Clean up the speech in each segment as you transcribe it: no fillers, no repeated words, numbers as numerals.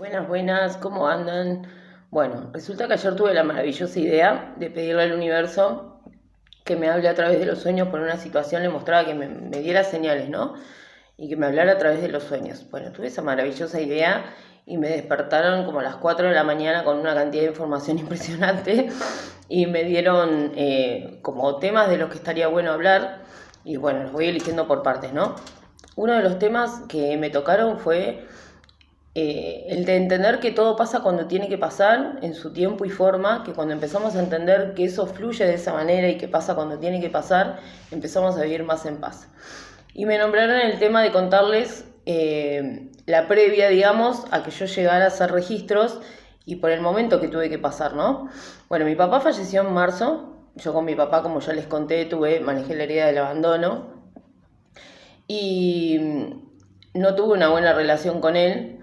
Buenas, buenas, ¿cómo andan? Bueno, resulta que ayer tuve la maravillosa idea de pedirle al universo que me hable a través de los sueños por una situación, le mostraba que me diera señales, ¿no? Y que me hablara a través de los sueños. Bueno, tuve esa maravillosa idea y me despertaron como a las 4 de la mañana con una cantidad de información impresionante y me dieron como temas de los que estaría bueno hablar y bueno, los voy eligiendo por partes, ¿no? Uno de los temas que me tocaron fue el de entender que todo pasa cuando tiene que pasar, en su tiempo y forma, que cuando empezamos a entender que eso fluye de esa manera y que pasa cuando tiene que pasar, empezamos a vivir más en paz. Y me nombraron el tema de contarles la previa, digamos, a que yo llegara a hacer registros y por el momento que tuve que pasar, ¿no? Bueno, mi papá falleció en marzo, yo con mi papá, como ya les conté, manejé la herida del abandono y no tuve una buena relación con él.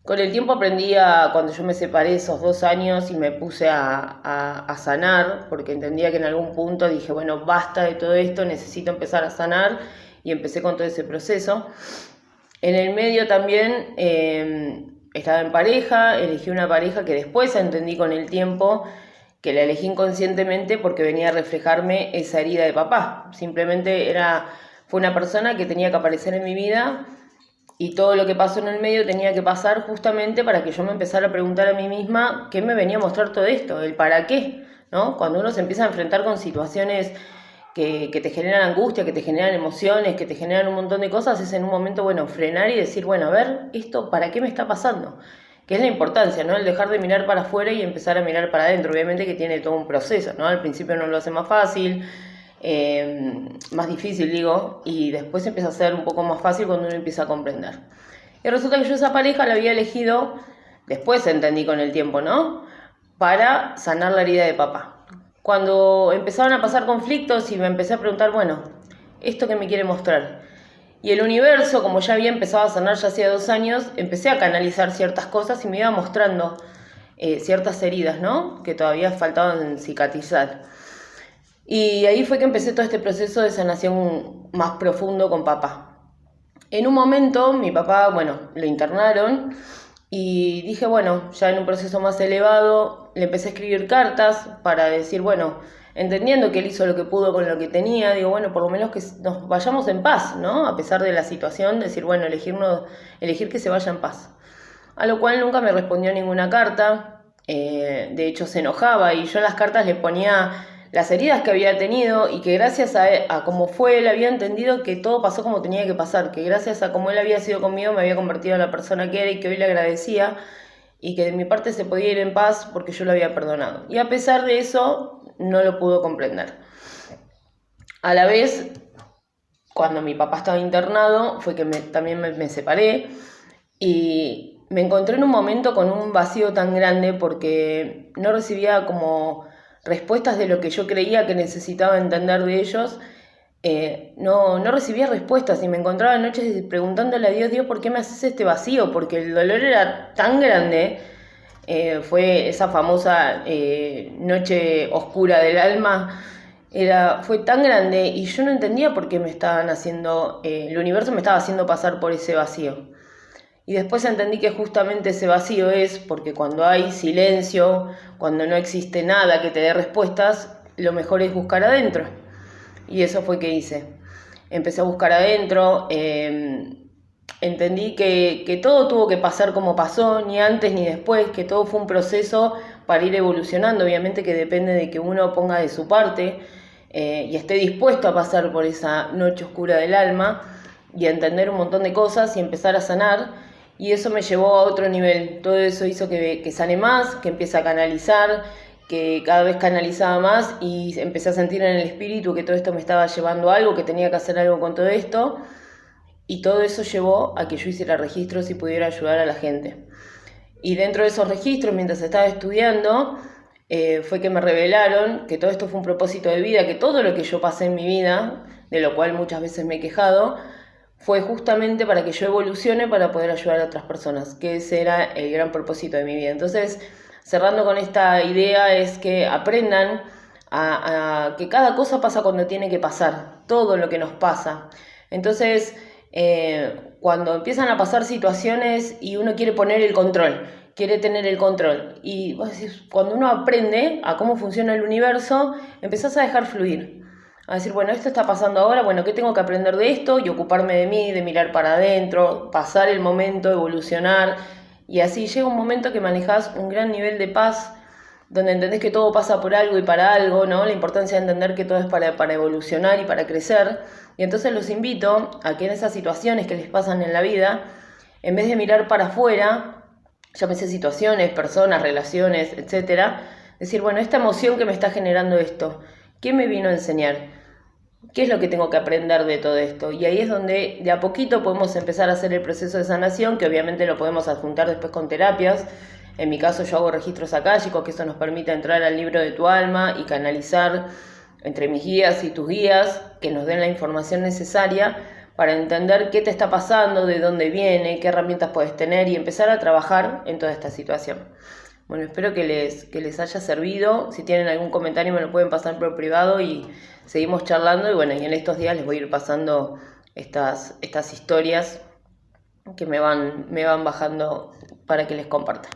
Con el tiempo cuando yo me separé esos 2 años y me puse a sanar, porque entendía que en algún punto dije, bueno, basta de todo esto, necesito empezar a sanar, y empecé con todo ese proceso. En el medio también estaba en pareja, elegí una pareja que después entendí con el tiempo que la elegí inconscientemente porque venía a reflejarme esa herida de papá. Simplemente fue una persona que tenía que aparecer en mi vida y todo lo que pasó en el medio tenía que pasar justamente para que yo me empezara a preguntar a mí misma qué me venía a mostrar todo esto, el para qué, ¿no? Cuando uno se empieza a enfrentar con situaciones que te generan angustia, que te generan emociones, que te generan un montón de cosas, es en un momento, bueno, frenar y decir, bueno, a ver, ¿esto para qué me está pasando? Que es la importancia, ¿no? El dejar de mirar para afuera y empezar a mirar para adentro. Obviamente que tiene todo un proceso, ¿no? Al principio no lo hace más fácil, más difícil digo, y después empieza a ser un poco más fácil cuando uno empieza a comprender. Y resulta que yo esa pareja la había elegido, después entendí con el tiempo, ¿no? Para sanar la herida de papá. Cuando empezaron a pasar conflictos y me empecé a preguntar, bueno, ¿esto qué me quiere mostrar? Y el universo, como ya había empezado a sanar ya hacía 2 años, empecé a canalizar ciertas cosas y me iba mostrando ciertas heridas, ¿no? Que todavía faltaban cicatrizar. Y ahí fue que empecé todo este proceso de sanación más profundo con papá. En un momento mi papá, bueno, lo internaron y dije, bueno, ya en un proceso más elevado, le empecé a escribir cartas para decir, bueno, entendiendo que él hizo lo que pudo con lo que tenía, digo, bueno, por lo menos que nos vayamos en paz, ¿no? A pesar de la situación, decir, bueno, elegir que se vaya en paz. A lo cual nunca me respondió ninguna carta, de hecho se enojaba y yo en las cartas le ponía las heridas que había tenido y que gracias a cómo fue él había entendido que todo pasó como tenía que pasar, que gracias a cómo él había sido conmigo me había convertido en la persona que era y que hoy le agradecía y que de mi parte se podía ir en paz porque yo lo había perdonado. Y a pesar de eso no lo pudo comprender. A la vez, cuando mi papá estaba internado fue que también me separé y me encontré en un momento con un vacío tan grande porque no recibía como respuestas de lo que yo creía que necesitaba entender de ellos. No recibía respuestas y me encontraba noches preguntándole a Dios, Dios, ¿por qué me haces este vacío? Porque el dolor era tan grande, fue esa famosa noche oscura del alma, fue tan grande y yo no entendía por qué el universo me estaba haciendo pasar por ese vacío. Y después entendí que justamente ese vacío es porque cuando hay silencio, cuando no existe nada que te dé respuestas, lo mejor es buscar adentro. Y eso fue que hice. Empecé a buscar adentro, entendí que todo tuvo que pasar como pasó, ni antes ni después, que todo fue un proceso para ir evolucionando. Obviamente que depende de que uno ponga de su parte y esté dispuesto a pasar por esa noche oscura del alma y a entender un montón de cosas y empezar a sanar. Y eso me llevó a otro nivel. Todo eso hizo que sane más, que empiece a canalizar, que cada vez canalizaba más y empecé a sentir en el espíritu que todo esto me estaba llevando a algo, que tenía que hacer algo con todo esto. Y todo eso llevó a que yo hiciera registros y pudiera ayudar a la gente. Y dentro de esos registros, mientras estaba estudiando, fue que me revelaron que todo esto fue un propósito de vida, que todo lo que yo pasé en mi vida, de lo cual muchas veces me he quejado, fue justamente para que yo evolucione para poder ayudar a otras personas, que ese era el gran propósito de mi vida. Entonces, cerrando con esta idea, es que aprendan a que cada cosa pasa cuando tiene que pasar, todo lo que nos pasa. Entonces, cuando empiezan a pasar situaciones y uno quiere poner el control, quiere tener el control. Y vos decís, cuando uno aprende a cómo funciona el universo, empezás a dejar fluir. A decir, bueno, esto está pasando ahora, bueno, ¿qué tengo que aprender de esto? Y ocuparme de mí, de mirar para adentro, pasar el momento, evolucionar. Y así llega un momento que manejás un gran nivel de paz, donde entendés que todo pasa por algo y para algo, ¿no? La importancia de entender que todo es para evolucionar y para crecer. Y entonces los invito a que en esas situaciones que les pasan en la vida, en vez de mirar para afuera, llámese situaciones, personas, relaciones, etcétera, decir, bueno, esta emoción que me está generando esto, ¿qué me vino a enseñar? ¿Qué es lo que tengo que aprender de todo esto? Y ahí es donde de a poquito podemos empezar a hacer el proceso de sanación, que obviamente lo podemos adjuntar después con terapias. En mi caso yo hago registros akáshicos, que eso nos permite entrar al libro de tu alma y canalizar entre mis guías y tus guías, que nos den la información necesaria para entender qué te está pasando, de dónde viene, qué herramientas puedes tener y empezar a trabajar en toda esta situación. Bueno, espero que les haya servido. Si tienen algún comentario me lo pueden pasar por privado y seguimos charlando. Y bueno, y en estos días les voy a ir pasando estas historias que me van bajando para que les comparta.